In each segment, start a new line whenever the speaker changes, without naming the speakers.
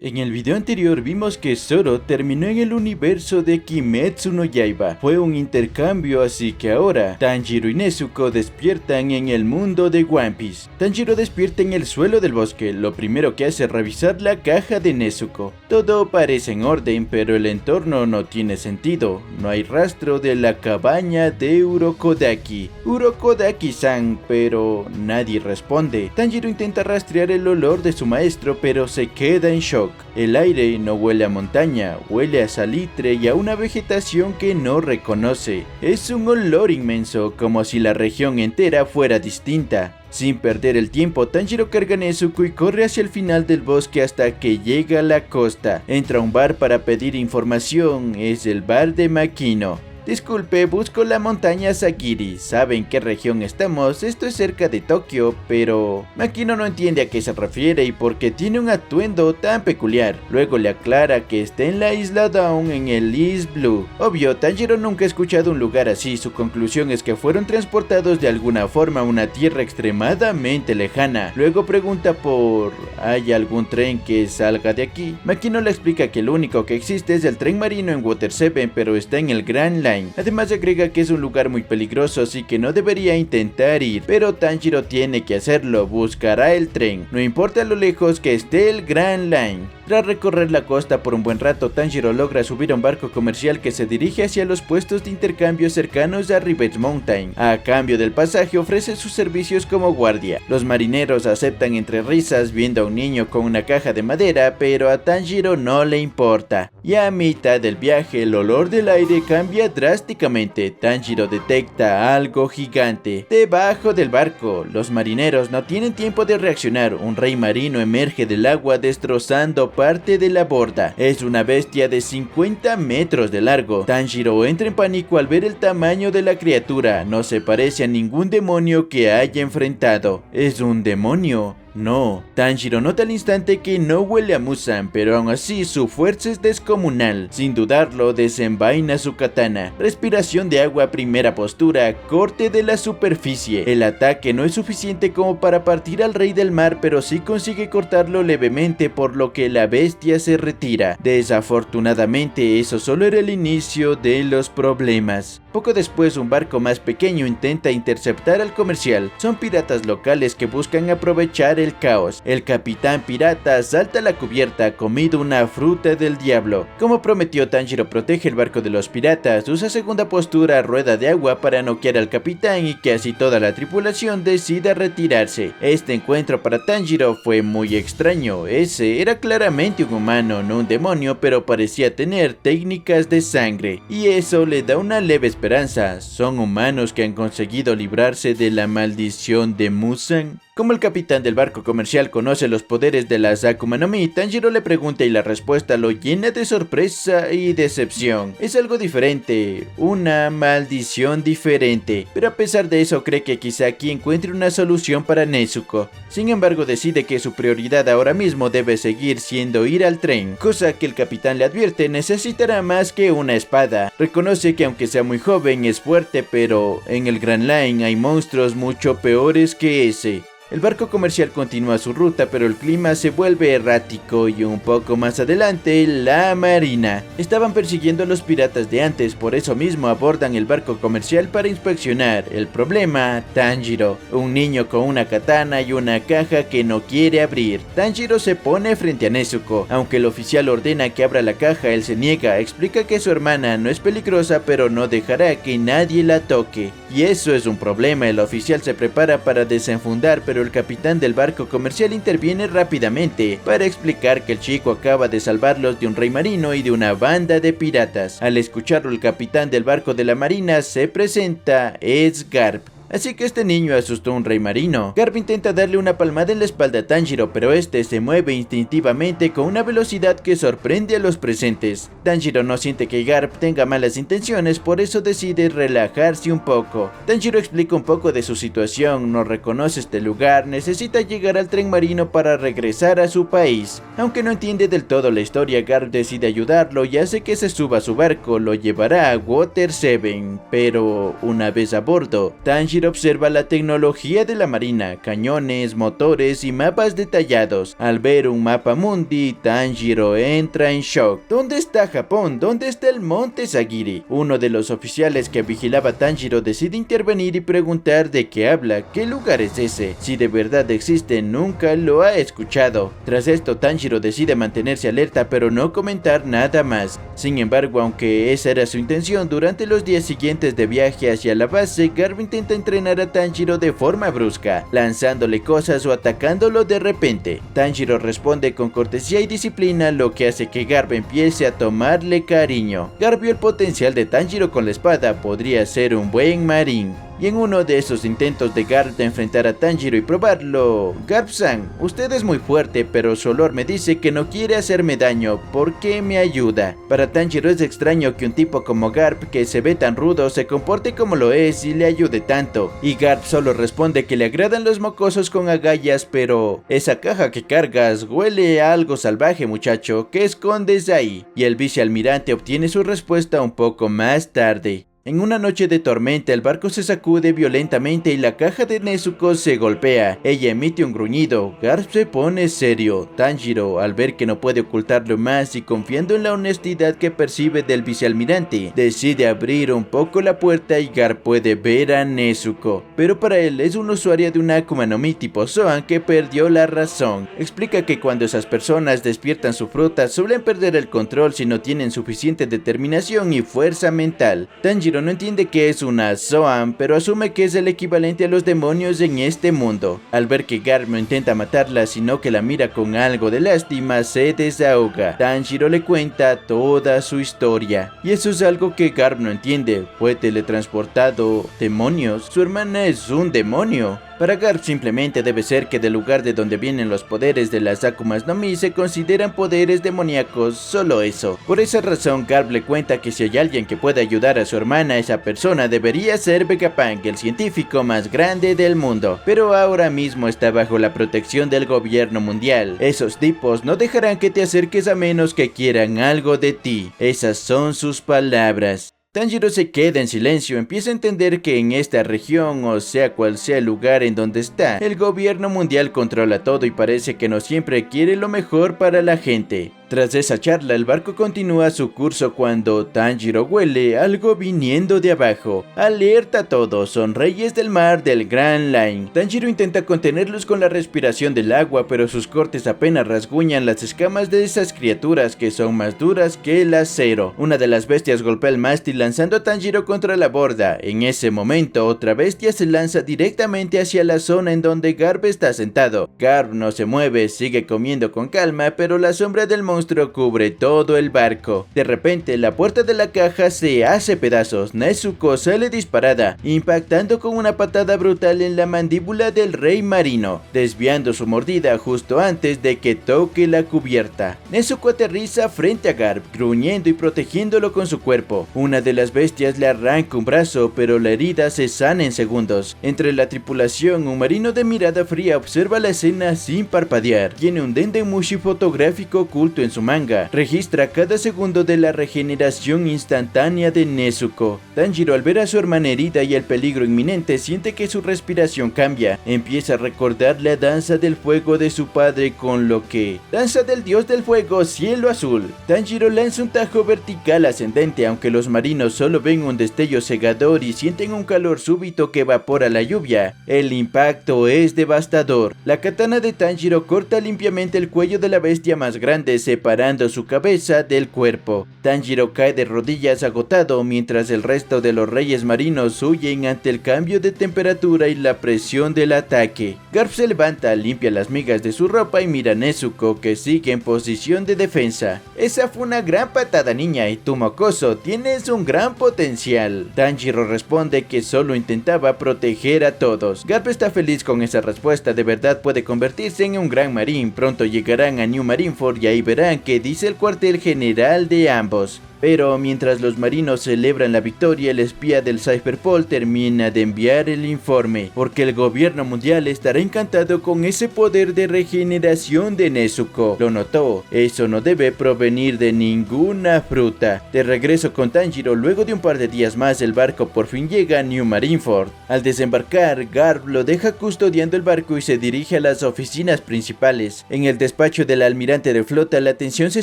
En el video anterior vimos que Zoro terminó en el universo de Kimetsu no Yaiba. Fue un intercambio, así que ahora Tanjiro y Nezuko despiertan en el mundo de One Piece. Tanjiro despierta en el suelo del bosque. Lo primero que hace es revisar la caja de Nezuko. Todo parece en orden, pero el entorno no tiene sentido. No hay rastro de la cabaña de Urokodaki. Urokodaki-san, pero nadie responde. Tanjiro intenta rastrear el olor de su maestro, pero se queda en shock. El aire no huele a montaña, huele a salitre y a una vegetación que no reconoce. Es un olor inmenso, como si la región entera fuera distinta. Sin perder el tiempo, Tanjiro carga a Nezuko y corre hacia el final del bosque hasta que llega a la costa. Entra a un bar para pedir información, es el bar de Makino. Disculpe, busco la montaña Sagiri. ¿Sabe en qué región estamos? Esto es cerca de Tokio, pero Makino no entiende a qué se refiere y por qué tiene un atuendo tan peculiar. Luego le aclara que está en la isla Dawn en el East Blue. Obvio, Tanjiro nunca ha escuchado un lugar así. Su conclusión es que fueron transportados de alguna forma a una tierra extremadamente lejana. Luego pregunta por... ¿hay algún tren que salga de aquí? Makino le explica que lo único que existe es el tren marino en Water 7, pero está en el Grand Line. Además agrega que es un lugar muy peligroso, así que no debería intentar ir, pero Tanjiro tiene que hacerlo, buscará el tren, no importa lo lejos que esté el Grand Line. Tras recorrer la costa por un buen rato, Tanjiro logra subir a un barco comercial que se dirige hacia los puestos de intercambio cercanos a Rivet Mountain. A cambio del pasaje ofrece sus servicios como guardia. Los marineros aceptan entre risas viendo a un niño con una caja de madera, pero a Tanjiro no le importa. Y a mitad del viaje el olor del aire cambia drásticamente. Tanjiro detecta algo gigante debajo del barco. Los marineros no tienen tiempo de reaccionar. Un rey marino emerge del agua destrozando parte de la borda. Es una bestia de 50 metros de largo. Tanjiro entra en pánico al ver el tamaño de la criatura. No se parece a ningún demonio que haya enfrentado. ¿Es un demonio? No. Tanjiro nota al instante que no huele a Muzan, pero aún así su fuerza es descomunal. Sin dudarlo, desenvaina su katana. Respiración de agua, primera postura, corte de la superficie. El ataque no es suficiente como para partir al rey del mar, pero sí consigue cortarlo levemente, por lo que la bestia se retira. Desafortunadamente, eso solo era el inicio de los problemas. Poco después, un barco más pequeño intenta interceptar al comercial. Son piratas locales que buscan aprovechar el caos. El capitán pirata salta a la cubierta, comido una fruta del diablo. Como prometió, Tanjiro protege el barco de los piratas, usa segunda postura, rueda de agua para noquear al capitán y que así toda la tripulación decida retirarse. Este encuentro para Tanjiro fue muy extraño. Ese era claramente un humano, no un demonio, pero parecía tener técnicas de sangre, y eso le da una leve esperanza. ¿Son humanos que han conseguido librarse de la maldición de Muzan? Como el capitán del barco comercial conoce los poderes de las Akuma no Mi, Tanjiro le pregunta y la respuesta lo llena de sorpresa y decepción. Es algo diferente, una maldición diferente, pero a pesar de eso cree que quizá aquí encuentre una solución para Nezuko. Sin embargo, decide que su prioridad ahora mismo debe seguir siendo ir al tren, cosa que el capitán le advierte necesitará más que una espada. Reconoce que aunque sea muy joven es fuerte, pero en el Grand Line hay monstruos mucho peores que ese. El barco comercial continúa su ruta, pero el clima se vuelve errático y un poco más adelante, la marina. Estaban persiguiendo a los piratas de antes, por eso mismo abordan el barco comercial para inspeccionar. El problema, Tanjiro, un niño con una katana y una caja que no quiere abrir. Tanjiro se pone frente a Nezuko. Aunque el oficial ordena que abra la caja, él se niega, explica que su hermana no es peligrosa, pero no dejará que nadie la toque. Y eso es un problema. El oficial se prepara para desenfundar, pero el capitán del barco comercial interviene rápidamente para explicar que el chico acaba de salvarlos de un rey marino y de una banda de piratas. Al escucharlo, el capitán del barco de la marina se presenta, es Garp. Así que este niño asustó a un rey marino. Garp intenta darle una palmada en la espalda a Tanjiro, pero este se mueve instintivamente con una velocidad que sorprende a los presentes. Tanjiro no siente que Garp tenga malas intenciones, por eso decide relajarse un poco. Tanjiro explica un poco de su situación, no reconoce este lugar, necesita llegar al tren marino para regresar a su país. Aunque no entiende del todo la historia, Garp decide ayudarlo y hace que se suba a su barco, lo llevará a Water 7. Pero una vez a bordo, Tanjiro Tanjiro observa la tecnología de la marina, cañones, motores y mapas detallados. Al ver un mapa mundi, Tanjiro entra en shock. ¿Dónde está Japón? ¿Dónde está el monte Sagiri? Uno de los oficiales que vigilaba a Tanjiro decide intervenir y preguntar de qué habla, qué lugar es ese. Si de verdad existe, nunca lo ha escuchado. Tras esto, Tanjiro decide mantenerse alerta pero no comentar nada más. Sin embargo, aunque esa era su intención, durante los días siguientes de viaje hacia la base, Garp intenta entrenar a Tanjiro de forma brusca, lanzándole cosas o atacándolo de repente. Tanjiro responde con cortesía y disciplina, lo que hace que Garp empiece a tomarle cariño. Garp vio el potencial de Tanjiro con la espada, podría ser un buen marín. Y en uno de esos intentos de Garp de enfrentar a Tanjiro y probarlo: Garp-san, usted es muy fuerte, pero su olor me dice que no quiere hacerme daño, ¿por qué me ayuda? Para Tanjiro es extraño que un tipo como Garp, que se ve tan rudo, se comporte como lo es y le ayude tanto. Y Garp solo responde que le agradan los mocosos con agallas, pero esa caja que cargas huele a algo salvaje, muchacho, ¿qué escondes ahí? Y el vicealmirante obtiene su respuesta un poco más tarde. En una noche de tormenta, el barco se sacude violentamente y la caja de Nezuko se golpea. Ella emite un gruñido. Garp se pone serio. Tanjiro, al ver que no puede ocultarlo más y confiando en la honestidad que percibe del vicealmirante, decide abrir un poco la puerta y Garp puede ver a Nezuko. Pero para él es una usuaria de una Akuma no Mi tipo Zoan que perdió la razón. Explica que cuando esas personas despiertan su fruta suelen perder el control si no tienen suficiente determinación y fuerza mental. Tanjiro no entiende que es una Zoan, pero asume que es el equivalente a los demonios en este mundo. Al ver que Garp no intenta matarla, sino que la mira con algo de lástima, se desahoga. Tanjiro le cuenta toda su historia. Y eso es algo que Garp no entiende. Fue teletransportado. ¿Demonios? Su hermana es un demonio. Para Garp simplemente debe ser que del lugar de donde vienen los poderes de las Akumas no Mi se consideran poderes demoníacos, solo eso. Por esa razón Garp le cuenta que si hay alguien que pueda ayudar a su hermana, esa persona debería ser Vegapunk, el científico más grande del mundo. Pero ahora mismo está bajo la protección del gobierno mundial. Esos tipos no dejarán que te acerques a menos que quieran algo de ti. Esas son sus palabras. Tanjiro se queda en silencio, empieza a entender que en esta región, o sea cual sea el lugar en donde está, el gobierno mundial controla todo y parece que no siempre quiere lo mejor para la gente. Tras esa charla, el barco continúa su curso cuando Tanjiro huele algo viniendo de abajo. Alerta a todos, son reyes del mar del Grand Line. Tanjiro intenta contenerlos con la respiración del agua, pero sus cortes apenas rasguñan las escamas de esas criaturas que son más duras que el acero. Una de las bestias golpea el mástil lanzando a Tanjiro contra la borda. En ese momento, otra bestia se lanza directamente hacia la zona en donde Garp está sentado. Garp no se mueve, sigue comiendo con calma, pero la sombra del monstruo cubre todo el barco. De repente, la puerta de la caja se hace pedazos. Nezuko sale disparada, impactando con una patada brutal en la mandíbula del rey marino, desviando su mordida justo antes de que toque la cubierta. Nezuko aterriza frente a Garp, gruñendo y protegiéndolo con su cuerpo. Una de las bestias le arranca un brazo, pero la herida se sana en segundos. Entre la tripulación, un marino de mirada fría observa la escena sin parpadear. Tiene un dendemushi fotográfico oculto en su manga. Registra cada segundo de la regeneración instantánea de Nezuko. Tanjiro, al ver a su hermana herida y el peligro inminente, siente que su respiración cambia. Empieza a recordar la danza del fuego de su padre, con lo que... Danza del dios del fuego, cielo azul. Tanjiro lanza un tajo vertical ascendente, aunque los marinos solo ven un destello cegador y sienten un calor súbito que evapora la lluvia. El impacto es devastador. La katana de Tanjiro corta limpiamente el cuello de la bestia más grande, separando su cabeza del cuerpo. Tanjiro cae de rodillas agotado, mientras el resto de los reyes marinos huyen ante el cambio de temperatura y la presión del ataque. Garp se levanta, limpia las migas de su ropa y mira a Nezuko, que sigue en posición de defensa. Esa fue una gran patada, niña, y tú, mocoso, tienes un gran potencial. Tanjiro responde que solo intentaba proteger a todos. Garp está feliz con esa respuesta, de verdad puede convertirse en un gran marín. Pronto llegarán a New Marineford y ahí verán qué dice el cuartel general de ambos. Pero mientras los marinos celebran la victoria, el espía del Cypherpol termina de enviar el informe, porque el gobierno mundial estará encantado con ese poder de regeneración de Nezuko. Lo notó, eso no debe provenir de ninguna fruta. De regreso con Tanjiro, luego de un par de días más, el barco por fin llega a New Marineford. Al desembarcar, Garp lo deja custodiando el barco y se dirige a las oficinas principales. En el despacho del almirante de flota, la tensión se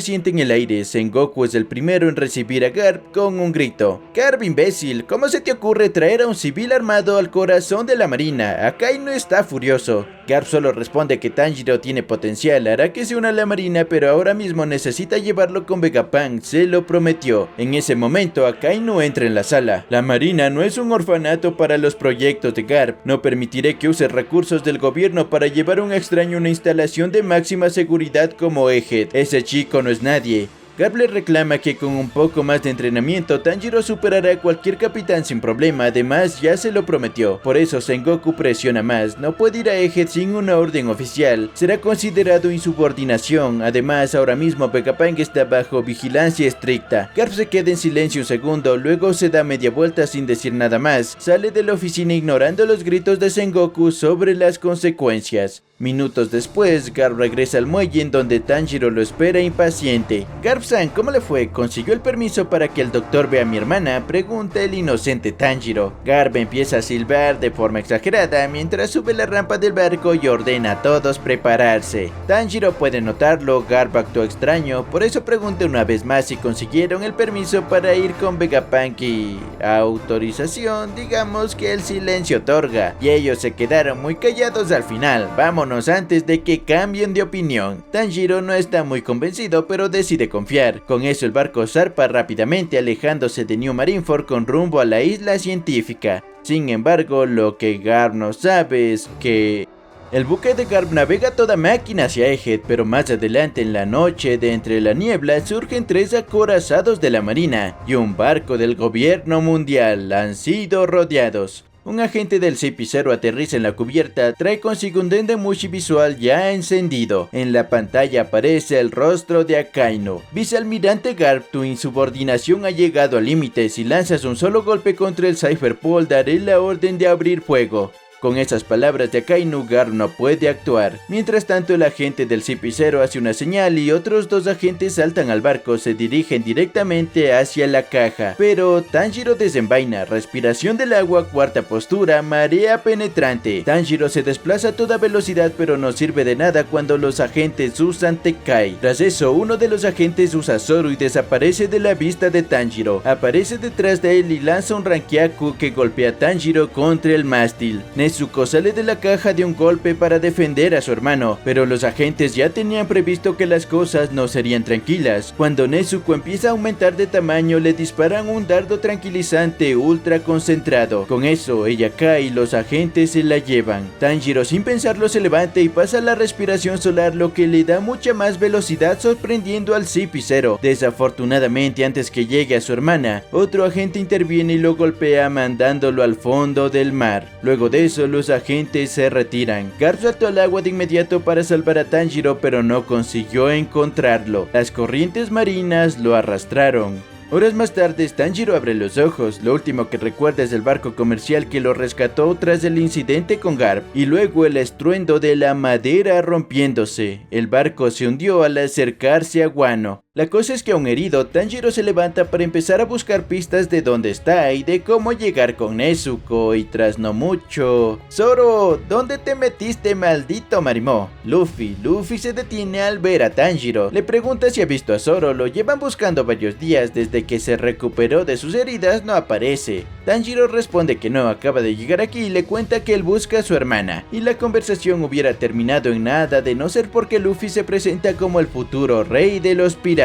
siente en el aire. Sengoku es el primero en recibir a Garp con un grito. Garp, imbécil, ¿cómo se te ocurre traer a un civil armado al corazón de la marina? Akainu está furioso. Garp solo responde que Tanjiro tiene potencial, hará que se una a la marina, pero ahora mismo necesita llevarlo con Vegapunk, se lo prometió. En ese momento, Akainu entra en la sala. La marina no es un orfanato para los proyectos de Garp. No permitiré que use recursos del gobierno para llevar a un extraño a una instalación de máxima seguridad como Egghead. Ese chico no es nadie. Garp le reclama que con un poco más de entrenamiento, Tanjiro superará a cualquier capitán sin problema, además ya se lo prometió. Por eso Sengoku presiona más, no puede ir a Egghead sin una orden oficial, será considerado insubordinación. Además, ahora mismo Vegapunk está bajo vigilancia estricta. Garp se queda en silencio un segundo, luego se da media vuelta sin decir nada más, sale de la oficina ignorando los gritos de Sengoku sobre las consecuencias. Minutos después, Garp regresa al muelle en donde Tanjiro lo espera impaciente. Garp-san, ¿cómo le fue? ¿Consiguió el permiso para que el doctor vea a mi hermana?, pregunta el inocente Tanjiro. Garp empieza a silbar de forma exagerada mientras sube la rampa del barco y ordena a todos prepararse. Tanjiro puede notarlo, Garp actuó extraño, por eso pregunta una vez más si consiguieron el permiso para ir con Vegapunk y... autorización, digamos que el silencio otorga, y ellos se quedaron muy callados al final. Vámonos antes de que cambien de opinión. Tanjiro no está muy convencido, pero decide confiar. Con eso el barco zarpa rápidamente, alejándose de New Marineford con rumbo a la isla científica. Sin embargo, lo que Garp no sabe es que... el buque de Garp navega a toda máquina hacia Egghead, pero más adelante en la noche, de entre la niebla, surgen 3 acorazados de la marina y un barco del gobierno mundial. Han sido rodeados. Un agente del CP0 aterriza en la cubierta, trae consigo un Dendemushi visual ya encendido. En la pantalla aparece el rostro de Akainu. Vicealmirante Garp, tu insubordinación ha llegado a límites. Si lanzas un solo golpe contra el Cypherpol, daré la orden de abrir fuego. Con esas palabras de Akainu, Garp no puede actuar. Mientras tanto, el agente del CP0 hace una señal y otros 2 agentes saltan al barco, se dirigen directamente hacia la caja. Pero Tanjiro desenvaina, respiración del agua, cuarta postura, marea penetrante. Tanjiro se desplaza a toda velocidad, pero no sirve de nada cuando los agentes usan Tekkai. Tras eso, uno de los agentes usa Zoro y desaparece de la vista de Tanjiro. Aparece detrás de él y lanza un Rankyaku que golpea a Tanjiro contra el mástil. Nezuko sale de la caja de un golpe para defender a su hermano, pero los agentes ya tenían previsto que las cosas no serían tranquilas. Cuando Nezuko empieza a aumentar de tamaño, le disparan un dardo tranquilizante ultra concentrado. Con eso, ella cae y los agentes se la llevan. Tanjiro sin pensarlo se levanta y pasa la respiración solar, lo que le da mucha más velocidad, sorprendiendo al CP0. Desafortunadamente, antes que llegue a su hermana, otro agente interviene y lo golpea mandándolo al fondo del mar. Luego de eso, los agentes se retiran. Garp saltó al agua de inmediato para salvar a Tanjiro, pero no consiguió encontrarlo. Las corrientes marinas lo arrastraron. Horas más tarde, Tanjiro abre los ojos. Lo último que recuerda es el barco comercial que lo rescató tras el incidente con Garp, y luego el estruendo de la madera rompiéndose. El barco se hundió al acercarse a Wano. La cosa es que aún herido, Tanjiro se levanta para empezar a buscar pistas de dónde está y de cómo llegar con Nezuko, y tras no mucho... ¡Zoro! ¿Dónde te metiste, maldito Marimo? Luffy se detiene al ver a Tanjiro. Le pregunta si ha visto a Zoro, lo llevan buscando varios días, desde que se recuperó de sus heridas no aparece. Tanjiro responde que no, acaba de llegar aquí y le cuenta que él busca a su hermana, y la conversación hubiera terminado en nada de no ser porque Luffy se presenta como el futuro rey de los piratas.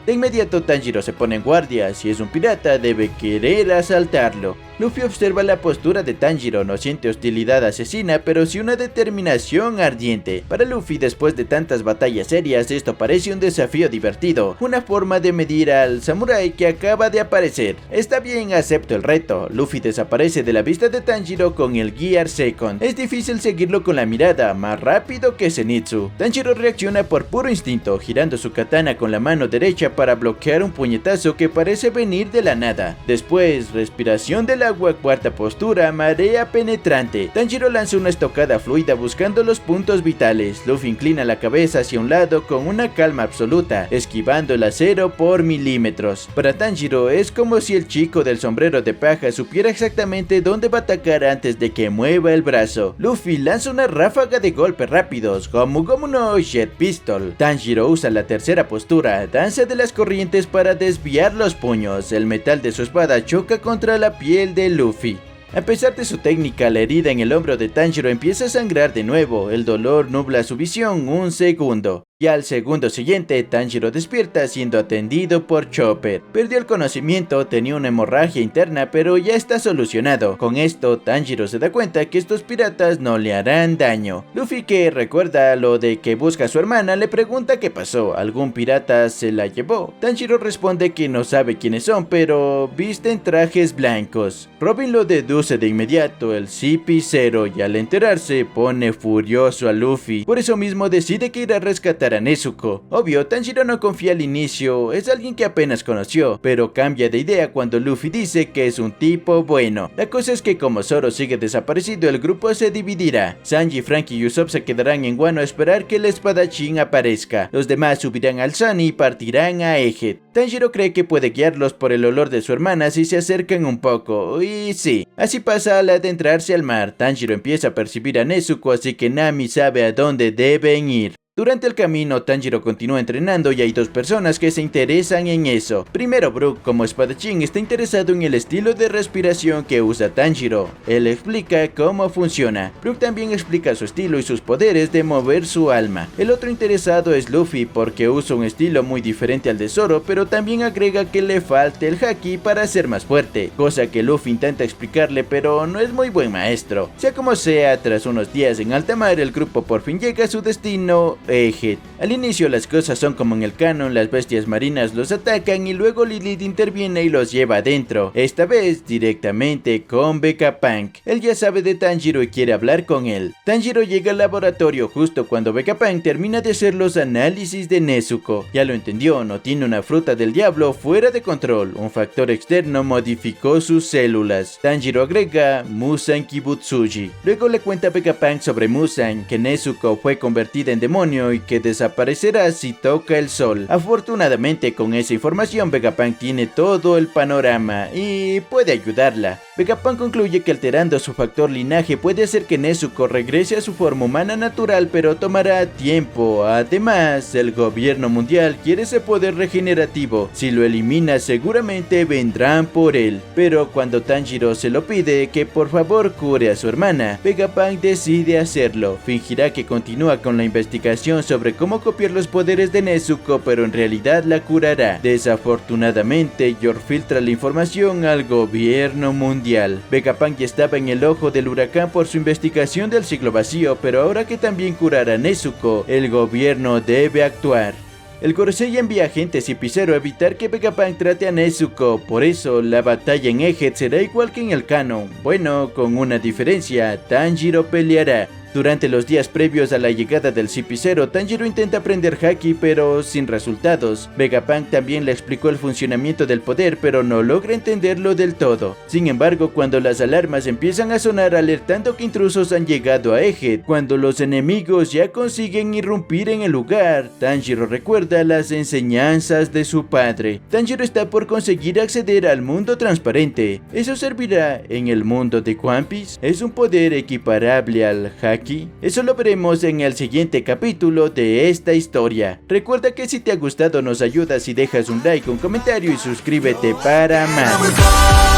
De inmediato Tanjiro se pone en guardia. Si es un pirata, debe querer asaltarlo. Luffy observa la postura de Tanjiro, no siente hostilidad asesina, pero sí una determinación ardiente. Para Luffy, después de tantas batallas serias, esto parece un desafío divertido, una forma de medir al samurái que acaba de aparecer. Está bien, acepto el reto. Luffy desaparece de la vista de Tanjiro con el Gear Second. Es difícil seguirlo con la mirada, más rápido que Zenitsu. Tanjiro reacciona por puro instinto, girando su katana con la mano derecha para bloquear un puñetazo que parece venir de la nada. Después, respiración del agua, cuarta postura, marea penetrante. Tanjiro lanza una estocada fluida buscando los puntos vitales. Luffy inclina la cabeza hacia un lado con una calma absoluta, esquivando el acero por milímetros. Para Tanjiro es como si el chico del sombrero de paja supiera exactamente dónde va a atacar antes de que mueva el brazo. Luffy lanza una ráfaga de golpes rápidos, Gomu Gomu no Jet Pistol. Tanjiro usa la tercera postura, danza de las corrientes, para desviar los puños. El metal de su espada choca contra la piel de Luffy. A pesar de su técnica, la herida en el hombro de Tanjiro empieza a sangrar de nuevo. El dolor nubla su visión un segundo. Y al segundo siguiente, Tanjiro despierta siendo atendido por Chopper. Perdió el conocimiento, tenía una hemorragia interna, pero ya está solucionado. Con esto, Tanjiro se da cuenta que estos piratas no le harán daño. Luffy, que recuerda lo de que busca a su hermana, le pregunta qué pasó. ¿Algún pirata se la llevó? Tanjiro responde que no sabe quiénes son, pero visten trajes blancos. Robin lo deduce de inmediato, el CP0, y al enterarse pone furioso a Luffy. Por eso mismo decide que irá a rescatar a Nezuko. Obvio, Tanjiro no confía al inicio, es alguien que apenas conoció, pero cambia de idea cuando Luffy dice que es un tipo bueno. La cosa es que como Zoro sigue desaparecido, el grupo se dividirá. Sanji, Franky y Usopp se quedarán en Wano a esperar que el espadachín aparezca. Los demás subirán al Sunny y partirán a Egghead. Tanjiro cree que puede guiarlos por el olor de su hermana si se acercan un poco, y sí, así pasa al adentrarse al mar. Tanjiro empieza a percibir a Nezuko, así que Nami sabe a dónde deben ir. Durante el camino, Tanjiro continúa entrenando y hay dos personas que se interesan en eso. Primero, Brook, como espadachín, está interesado en el estilo de respiración que usa Tanjiro. Él explica cómo funciona. Brook también explica su estilo y sus poderes de mover su alma. El otro interesado es Luffy, porque usa un estilo muy diferente al de Zoro, pero también agrega que le falta el haki para ser más fuerte, cosa que Luffy intenta explicarle, pero no es muy buen maestro. Sea como sea, tras unos días en alta mar, el grupo por fin llega a su destino, Egghead. Al inicio las cosas son como en el canon, las bestias marinas los atacan y luego Lilith interviene y los lleva adentro, esta vez directamente con Vegapunk. Él ya sabe de Tanjiro y quiere hablar con él. Tanjiro llega al laboratorio justo cuando Vegapunk termina de hacer los análisis de Nezuko. Ya lo entendió, no tiene una fruta del diablo fuera de control, un factor externo modificó sus células. Tanjiro agrega Muzan Kibutsuji. Luego le cuenta a Vegapunk sobre Muzan, que Nezuko fue convertida en demonio y que desaparecerá si toca el sol. Afortunadamente, con esa información Vegapunk tiene todo el panorama y puede ayudarla. Vegapunk concluye que alterando su factor linaje puede hacer que Nezuko regrese a su forma humana natural, pero tomará tiempo. Además, el gobierno mundial quiere ese poder regenerativo. Si lo elimina, seguramente vendrán por él. Pero cuando Tanjiro se lo pide que por favor cure a su hermana, Vegapunk decide hacerlo. Fingirá que continúa con la investigación sobre cómo copiar los poderes de Nezuko, pero en realidad la curará. Desafortunadamente, Yor filtra la información al gobierno mundial. Vegapunk ya estaba en el ojo del huracán por su investigación del siglo vacío, pero ahora que también curará a Nezuko, el gobierno debe actuar. El Gorosei envía agentes y Pizarro a evitar que Vegapunk trate a Nezuko, por eso la batalla en Egghead será igual que en el canon. Bueno, con una diferencia, Tanjiro peleará. Durante los días previos a la llegada del CP0, Tanjiro intenta aprender haki pero sin resultados. Vegapunk también le explicó el funcionamiento del poder pero no logra entenderlo del todo. Sin embargo, cuando las alarmas empiezan a sonar alertando que intrusos han llegado a Egghead, cuando los enemigos ya consiguen irrumpir en el lugar, Tanjiro recuerda las enseñanzas de su padre. Tanjiro está por conseguir acceder al mundo transparente. ¿Eso servirá en el mundo de One Piece? ¿Es un poder equiparable al haki? Eso lo veremos en el siguiente capítulo de esta historia. Recuerda que si te ha gustado nos ayudas si dejas un like, un comentario y suscríbete para más.